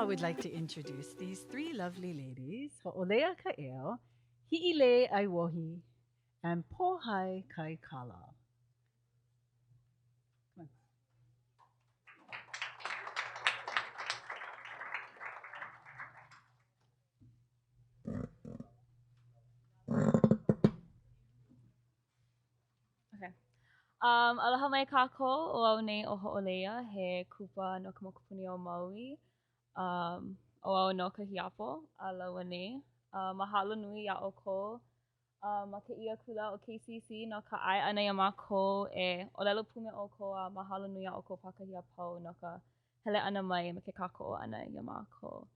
I would like to introduce these three lovely ladies, Hoʻoleia Kaʻeo, Hiʻilei Aiwohi, and Pōhai Kaikala. Come Okay. Aloha mai kākou, o au nei o Hoʻoleia, he kupa no ka mokupuni o Maui. O au no ka hiapo, a laua nei. Mahalo nui ia o ko. Ma ke ia kula o KCC no ka ʻāina ia mākou e ʻōlelo pume o ko a mahalo nui ia o ko pakahia pau no ka hele ana mai me ke kākoʻo ana ia mākou.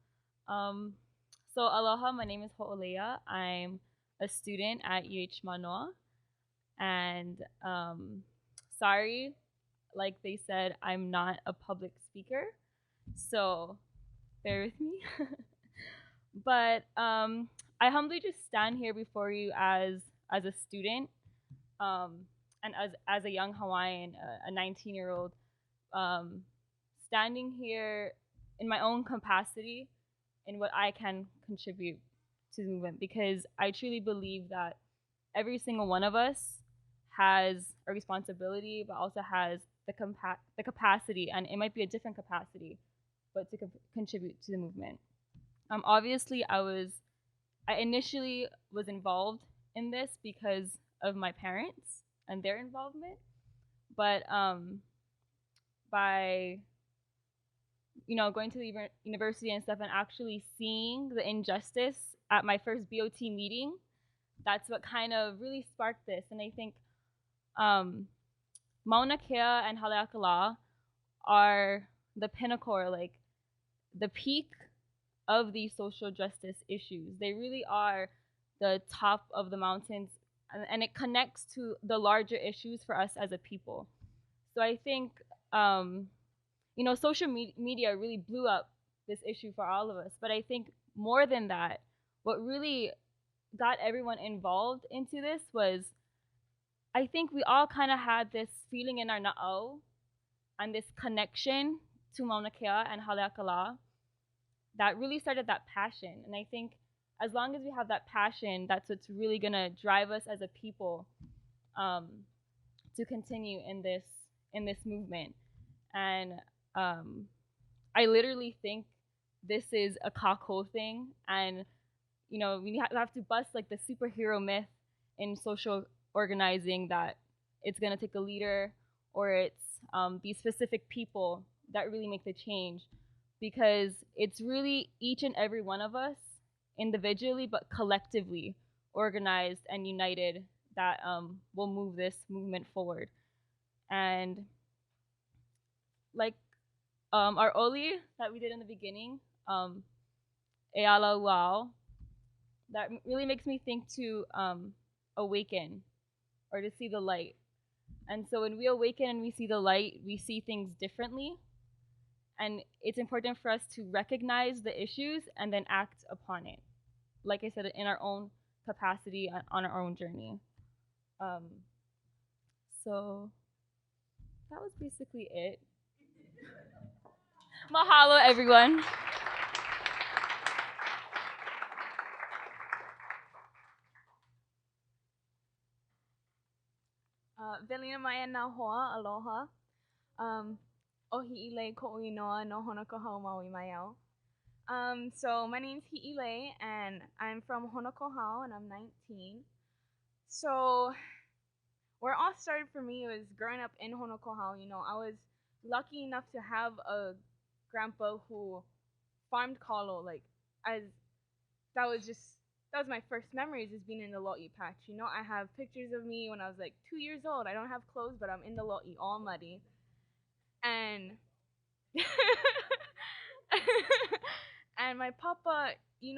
So aloha, my name is Hoʻoleia. I'm a student at UH Manoa. And sorry, like they said, I'm not a public speaker, so bear with me. But I humbly just stand here before you as a student, and as a young Hawaiian, a 19-year-old, standing here in my own capacity in what I can contribute to the movement, because I truly believe that every single one of us has a responsibility, but also has the capacity, and it might be a different capacity, but to contribute to the movement. Obviously, I initially was involved in this because of my parents and their involvement, but by going to the university and stuff and actually seeing the injustice at my first BOT meeting, that's what kind of really sparked this. And I think Maunakea and Haleakalā are the pinnacle, or like the peak of these social justice issues. They really are the top of the mountains, and it connects to the larger issues for us as a people. So I think social media really blew up this issue for all of us. But I think more than that, what really got everyone involved into this was, I think we all kind of had this feeling in our na'au and this connection to Maunakea and Haleakalā that really started that passion. And I think as long as we have that passion, that's what's really gonna drive us as a people to continue in this movement. And I literally think this is a kākou thing, and we have to bust like the superhero myth in social organizing that it's gonna take a leader, or it's these specific people that really make the change, because it's really each and every one of us individually but collectively organized and united that will move this movement forward. And like our oli that we did in the beginning, e ala uao, that really makes me think to awaken, or to see the light. And so when we awaken and we see the light, we see things differently. And it's important for us to recognize the issues and then act upon it. Like I said, in our own capacity, on our own journey. So that was basically it. Mahalo, everyone. Velina mai nā hoa, aloha. O Hiʻilei koʻu inoa no Honokohau Maui mai au. So my name's Hiʻilei, and I'm from Honokohau, and I'm 19. So where it all started for me was growing up in Honokohau. I was lucky enough to have a grandpa who farmed kalo. That was my first memories, is being in the lo'i patch. I have pictures of me when I was like 2 years old. I don't have clothes, but I'm in the lo'i, all muddy. And and my papa, he's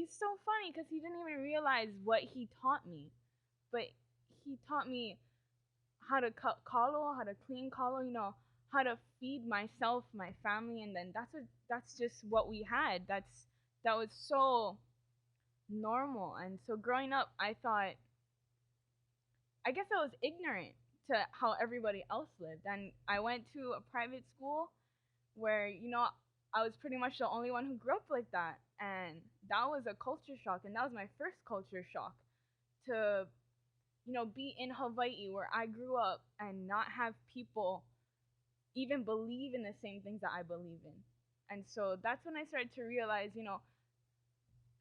so funny because he didn't even realize what he taught me. But he taught me how to cut kalo, how to clean kalo, how to feed myself, my family, and then that's just what we had. That was so normal. And so growing up, I guess I was ignorant to how everybody else lived. And I went to a private school, where, you know, I was pretty much the only one who grew up like that. And that was a culture shock. And that was my first culture shock to, you know, be in Hawaii where I grew up and not have people even believe in the same things that I believe in. And so that's when I started to realize, you know,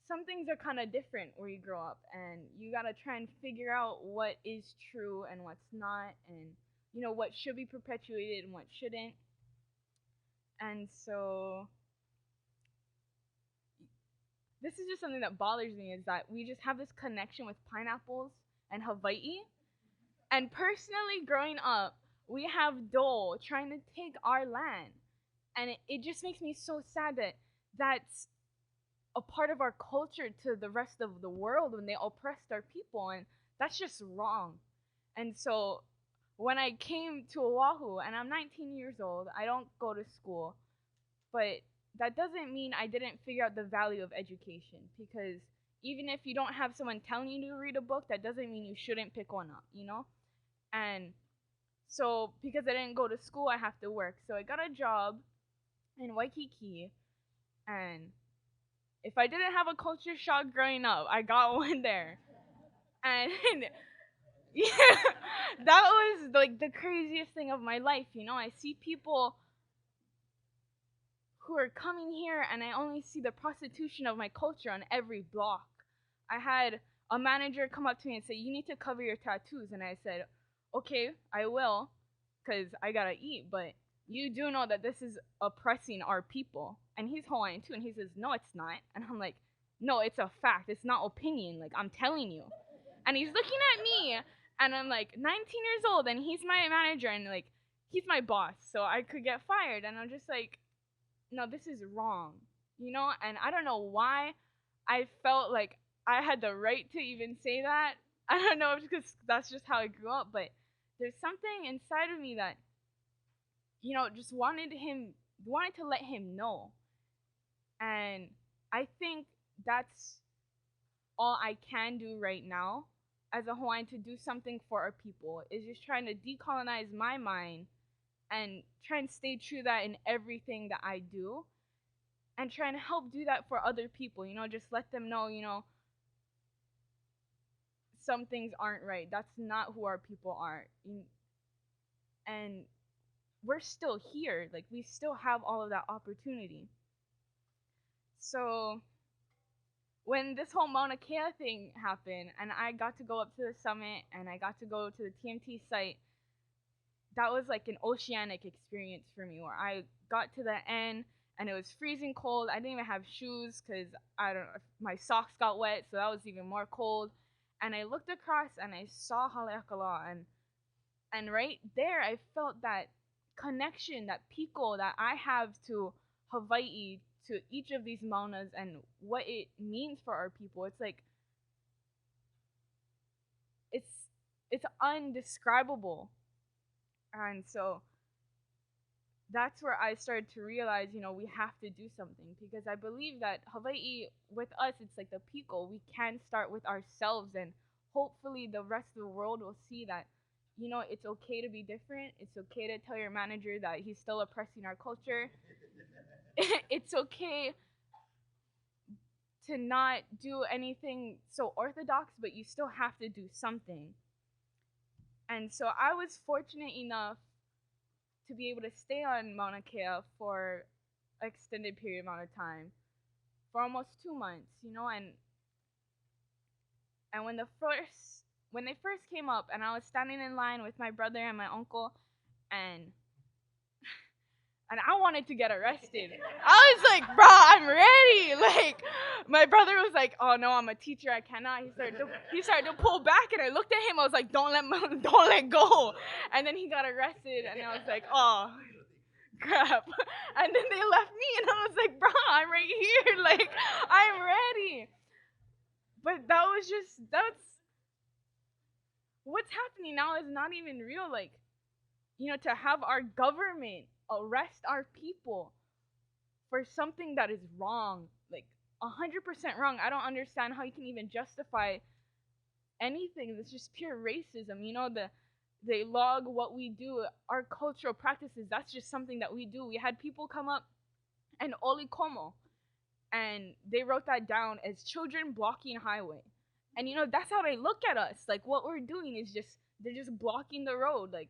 some things are kind of different where you grow up, and you got to try and figure out what is true and what's not, and, you know, what should be perpetuated and what shouldn't. And so this is just something that bothers me, is that we just have this connection with pineapples and Hawaii. And personally, growing up, we have Dole trying to take our land. And it just makes me so sad that that's a part of our culture to the rest of the world when they oppressed our people. And that's just wrong. And so when I came to Oahu, and I'm 19 years old, I don't go to school, but that doesn't mean I didn't figure out the value of education, because even if you don't have someone telling you to read a book, that doesn't mean you shouldn't pick one up, you know? And so because I didn't go to school, I have to work. So I got a job in Waikiki, and if I didn't have a culture shock growing up, I got one there. And yeah, that was like the craziest thing of my life, you know? I see people who are coming here, and I only see the prostitution of my culture on every block. I had a manager come up to me and say, "You need to cover your tattoos." And I said, "Okay, I will, because I gotta eat, but you do know that this is oppressing our people." And he's Hawaiian too, and he says, "No, it's not." And I'm like, "No, it's a fact. It's not opinion. Like, I'm telling you." And he's looking at me, and I'm like 19 years old, and he's my manager, and like, he's my boss, so I could get fired. And I'm just like, no, this is wrong, you know? And I don't know why I felt like I had the right to even say that. I don't know if it's because that's just how I grew up, but there's something inside of me that, you know, just wanted to let him know. And I think that's all I can do right now as a Hawaiian, to do something for our people, is just trying to decolonize my mind and try and stay true to that in everything that I do, and try and help do that for other people, you know, just let them know, you know, some things aren't right. That's not who our people are. And we're still here. Like, we still have all of that opportunity. So when this whole Mauna Kea thing happened, and I got to go up to the summit, and I got to go to the TMT site, that was like an oceanic experience for me, where I got to the end and it was freezing cold. I didn't even have shoes because my socks got wet, so that was even more cold. And I looked across and I saw Haleakalā, and right there I felt that connection, that piko that I have to Hawaii, to each of these maunas, and what it means for our people. It's like, it's undescribable. And so that's where I started to realize, you know, we have to do something, because I believe that Hawaii, with us, it's like the piko. We can start with ourselves, and hopefully the rest of the world will see that, you know, it's okay to be different. It's okay to tell your manager that he's still oppressing our culture. It's okay to not do anything so orthodox, but you still have to do something. And so I was fortunate enough to be able to stay on Mauna Kea for an extended period amount of time, for almost 2 months, you know. And when they first came up, and I was standing in line with my brother and my uncle, and I wanted to get arrested. I was like, "Bro, I'm ready." Like, my brother was like, "Oh no, I'm a teacher, I cannot." He started to pull back, and I looked at him. I was like, don't let go." And then he got arrested, and I was like, "Oh, crap." And then they left me, and I was like, "Bro, I'm right here. Like, I'm ready." But that's what's happening now is not even real. Like, you know, to have our government arrest our people for something that is wrong, like 100% wrong. I don't understand how you can even justify anything. It's just pure racism. You know, They log what we do, our cultural practices. That's just something that we do. We had people come up and oli como, and they wrote that down as children blocking highway. And you know, that's how they look at us. Like, what we're doing is just, they're just blocking the road. Like,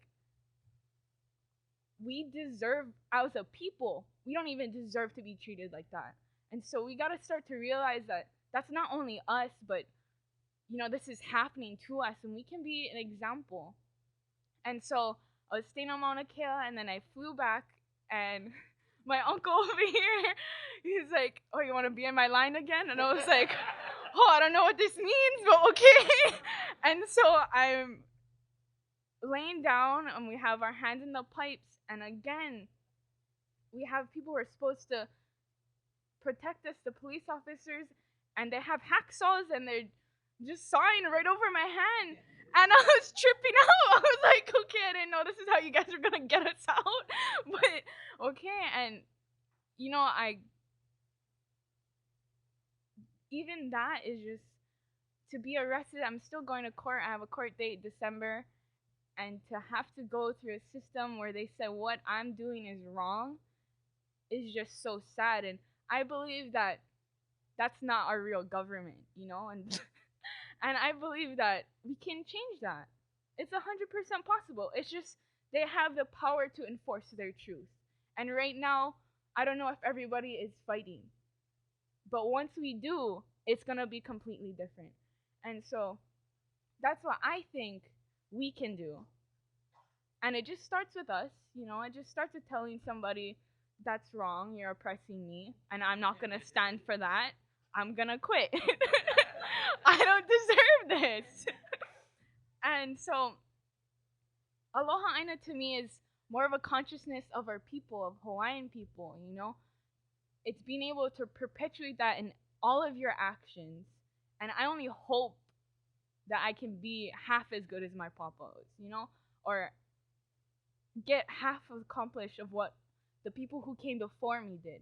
we deserve, as a people, we don't even deserve to be treated like that. And so we got to start to realize that that's not only us, but you know, this is happening to us, and we can be an example. And so I was staying on Mauna Kea, and then I flew back, and my uncle over here, he's like, "Oh, you want to be in my line again?" And I was like, "Oh, I don't know what this means, but okay." And so I'm laying down, and we have our hands in the pipes, and again, we have people who are supposed to protect us, the police officers, and they have hacksaws, and they're just sawing right over my hand. And I was tripping out. I was like, okay, I didn't know this is how you guys are going to get us out. But, okay. And, you know, even that is just, to be arrested, I'm still going to court. I have a court date December. And to have to go through a system where they say what I'm doing is wrong is just so sad. And I believe that that's not our real government, you know? And and I believe that we can change that. It's 100% possible. It's just they have the power to enforce their truth. And right now, I don't know if everybody is fighting. But once we do, it's going to be completely different. And so that's what I think we can do. And it just starts with us, you know? It just starts with telling somebody, that's wrong, you're oppressing me, and I'm not going to stand for that. I'm going to quit. I don't deserve this. And so, Aloha ʻāina to me is more of a consciousness of our people, of Hawaiian people, you know? It's being able to perpetuate that in all of your actions. And I only hope that I can be half as good as my papa is, you know? Or get half accomplished of what the people who came before me did.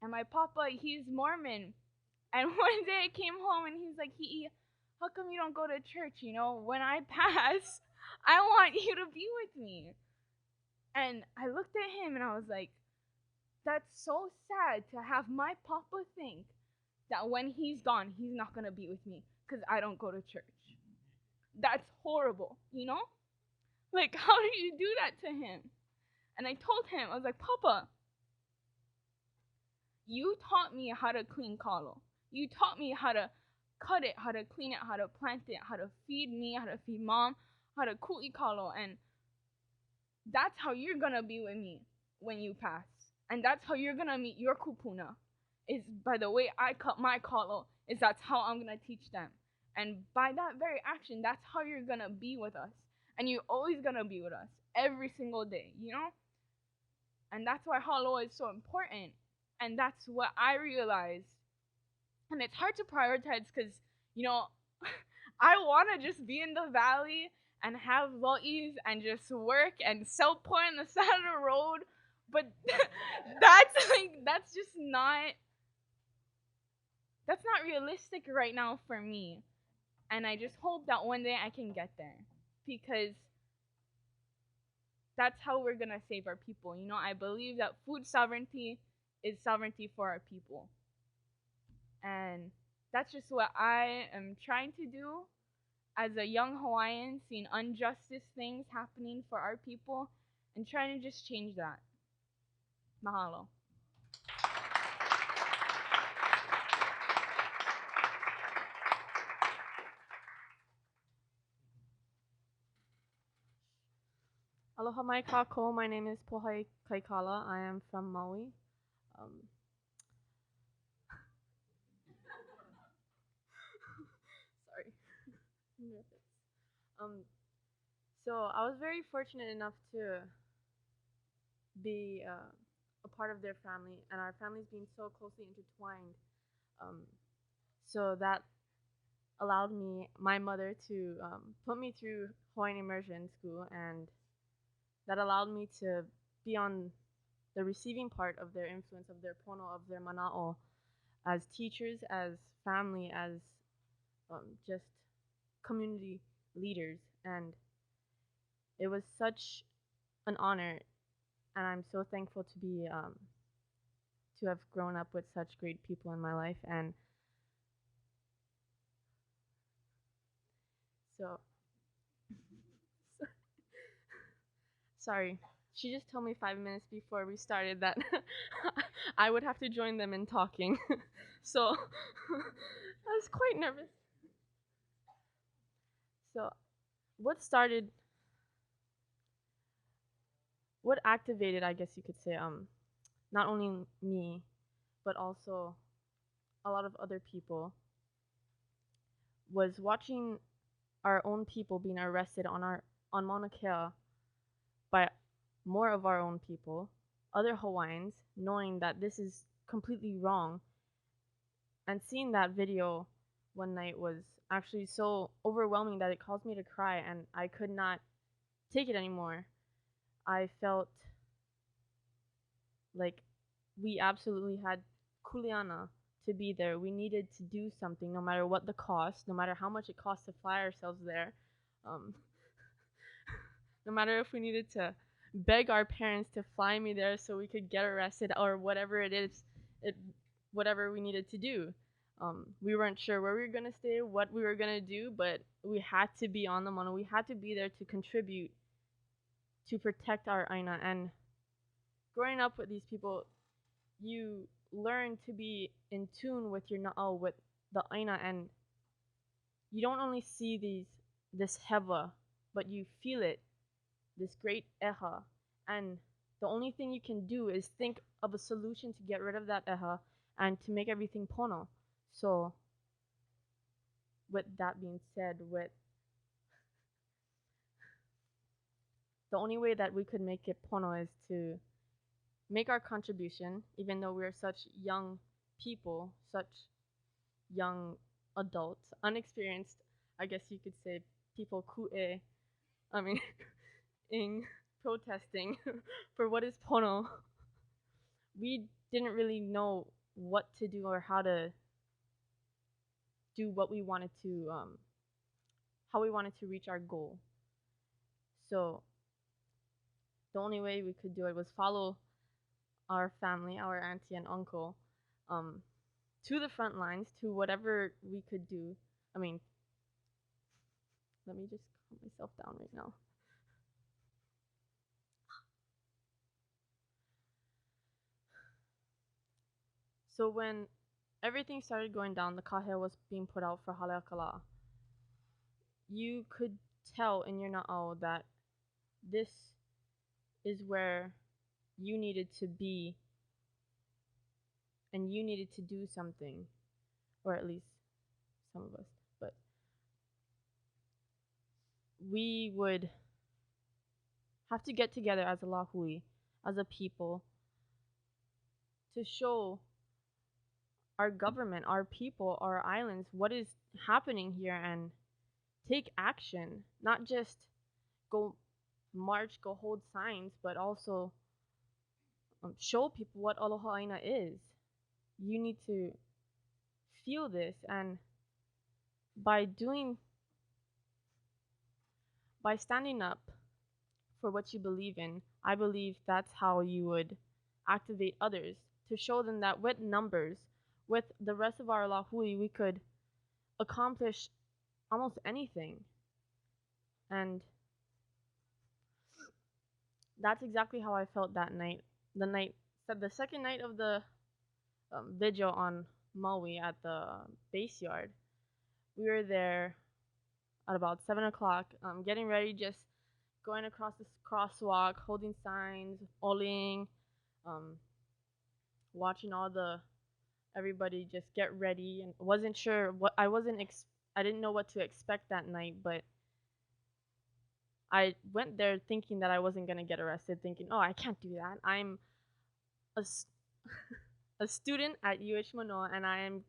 And my papa, he's Mormon. And one day I came home and he's like, Hi'i, how come you don't go to church? You know, when I pass, I want you to be with me. And I looked at him and I was like, that's so sad to have my papa think that when he's gone, he's not going to be with me because I don't go to church. That's horrible, you know? Like, how do you do that to him? And I told him, I was like, Papa, you taught me how to clean kalo. You taught me how to cut it, how to clean it, how to plant it, how to feed me, how to feed mom, how to ku'i kalo. And that's how you're going to be with me when you pass. And that's how you're going to meet your kupuna. Is by the way I cut my kalo, is that's how I'm going to teach them. And by that very action, that's how you're going to be with us. And you're always going to be with us every single day, you know? And that's why halo is so important. And that's what I realized. And it's hard to prioritize because, you know, I want to just be in the valley and have lo'is and just work and sell pork on the side of the road. But that's just not realistic right now for me. And I just hope that one day I can get there. Because that's how we're going to save our people. You know, I believe that food sovereignty is sovereignty for our people. And that's just what I am trying to do as a young Hawaiian, seeing injustice things happening for our people and trying to just change that. Mahalo. Aloha mai kākou. My name is Pōhai Kaikala. I am from Maui. Sorry. So I was very fortunate enough to be a part of their family, and our families being so closely intertwined. So that allowed my mother to put me through Hawaiian immersion school, and that allowed me to be on the receiving part of their influence, of their pono, of their mana'o, as teachers, as family, as just community leaders. And it was such an honor, and I'm so thankful to be to have grown up with such great people in my life. And so sorry, she just told me 5 minutes before we started that I would have to join them in talking. So I was quite nervous. So what activated, I guess you could say, not only me, but also a lot of other people, was watching our own people being arrested on Mauna Kea by more of our own people, other Hawaiians, knowing that this is completely wrong. And seeing that video one night was actually so overwhelming that it caused me to cry, and I could not take it anymore. I felt like we absolutely had kuleana to be there. We needed to do something, no matter what the cost, no matter how much it cost to fly ourselves there, no matter if we needed to beg our parents to fly me there so we could get arrested or whatever it is, whatever we needed to do. We weren't sure where we were gonna stay, what we were gonna do, but we had to be on the Mauna. We had to be there to contribute to protect our ʻāina. And growing up with these people, you learn to be in tune with your na'au, with the ʻāina, and you don't only see this hewa, but you feel it, this great eha. And the only thing you can do is think of a solution to get rid of that eha and to make everything pono. So with that being said, the only way that we could make it pono is to make our contribution, even though we're such young people, such young adults, unexperienced, I guess you could say, people ku'e, I mean, in protesting for what is pono. We didn't really know what to do or how to do what we wanted to, how we wanted to reach our goal. So the only way we could do it was follow our family, our auntie and uncle, to the front lines, to whatever we could do. I mean, let me just calm myself down right now. So when everything started going down, the kahele was being put out for Haleakalā, you could tell in your na'au that this is where you needed to be and you needed to do something, or at least some of us. But we would have to get together as a lahui, as a people, to show our government, our people, our islands, what is happening here, and take action. Not just go march, go hold signs, but also show people what aloha ʻāina is. You need to feel this, and by standing up for what you believe in, I believe that's how you would activate others, to show them that with numbers, with the rest of our lahui, we could accomplish almost anything. And that's exactly how I felt that night. The second night of the vigil on Maui at the base yard. We were there at about 7 o'clock, getting ready, just going across this crosswalk, holding signs, oling, watching everybody just get ready, and wasn't sure what I didn't know what to expect that night, but I went there thinking that I wasn't gonna get arrested, thinking, oh, I can't do that. I'm a student at UH Manoa, and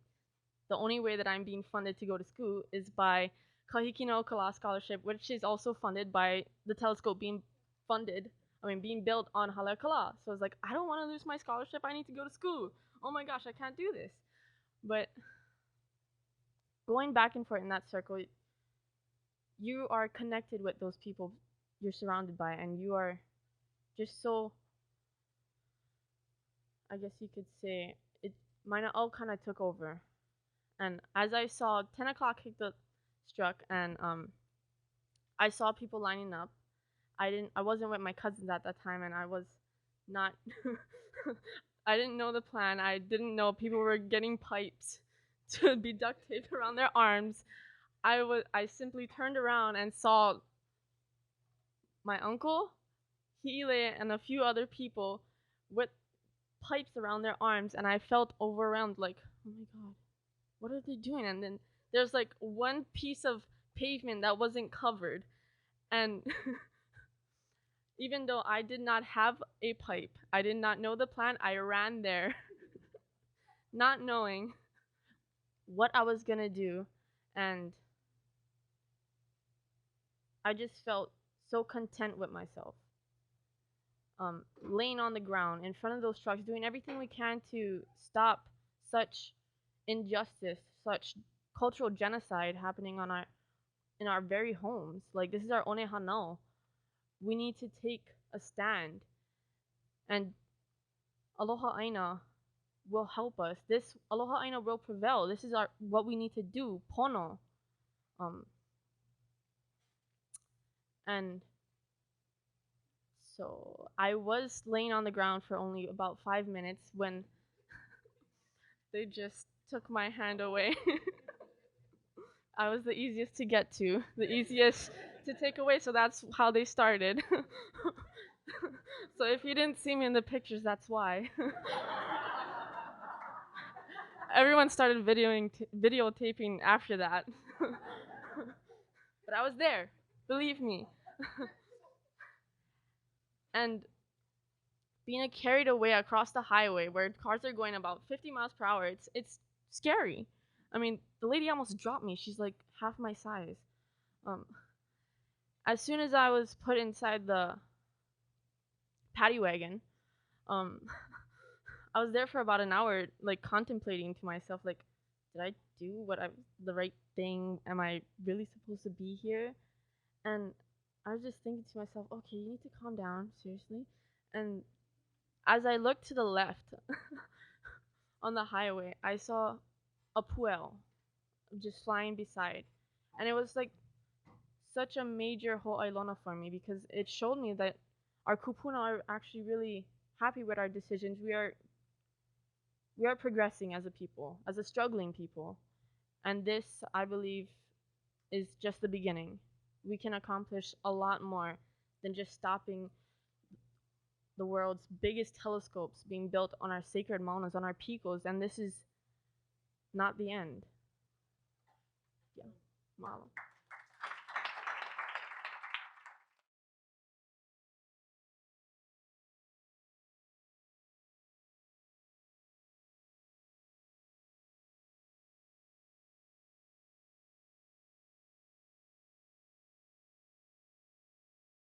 the only way that I'm being funded to go to school is by Kahiki no Kala scholarship, which is also funded by the telescope being built on Haleakalā. So I was like, I don't want to lose my scholarship. I need to go to school. Oh my gosh, I can't do this. But going back and forth in that circle, you are connected with those people. you're surrounded by, and you are just so, I guess you could say, mine all kind of took over. And as I saw 10 o'clock struck, and I saw people lining up. I wasn't with my cousins at that time, and I was not I didn't know the plan. I didn't know people were getting pipes to be duct taped around their arms. I simply turned around and saw my uncle, Hiʻilei, and a few other people with pipes around their arms, and I felt overwhelmed, like, oh my god, what are they doing? And then there's like one piece of pavement that wasn't covered, and even though I did not have a pipe, I did not know the plan, I ran there not knowing what I was gonna do, and I just felt so content with myself. Laying on the ground in front of those trucks, doing everything we can to stop such injustice, such cultural genocide happening in our very homes. Like, this is our one hanau. We need to take a stand, and Aloha ʻāina will help us. This Aloha ʻāina will prevail. This is what we need to do. Pono. And so I was laying on the ground for only about 5 minutes when they just took my hand away. I was the easiest to get to, the easiest to take away, so that's how they started. So if you didn't see me in the pictures, that's why. Everyone started videotaping after that. But I was there, believe me. And being carried away across the highway where cars are going about 50 miles per hour, it's scary. I mean, the lady almost dropped me. She's like half my size. As soon as I was put inside the paddy wagon, I was there for about an hour, like contemplating to myself, like, did I do the right thing? Am I really supposed to be here? And I was just thinking to myself, okay, you need to calm down, seriously. And as I looked to the left on the highway, I saw a pu'eo just flying beside. And it was like such a major ho'ailona for me, because it showed me that our kupuna are actually really happy with our decisions. We are progressing as a people, as a struggling people. And this, I believe, is just the beginning. We can accomplish a lot more than just stopping the world's biggest telescopes being built on our sacred maunas, on our picos, and this is not the end. Yeah, mahalo.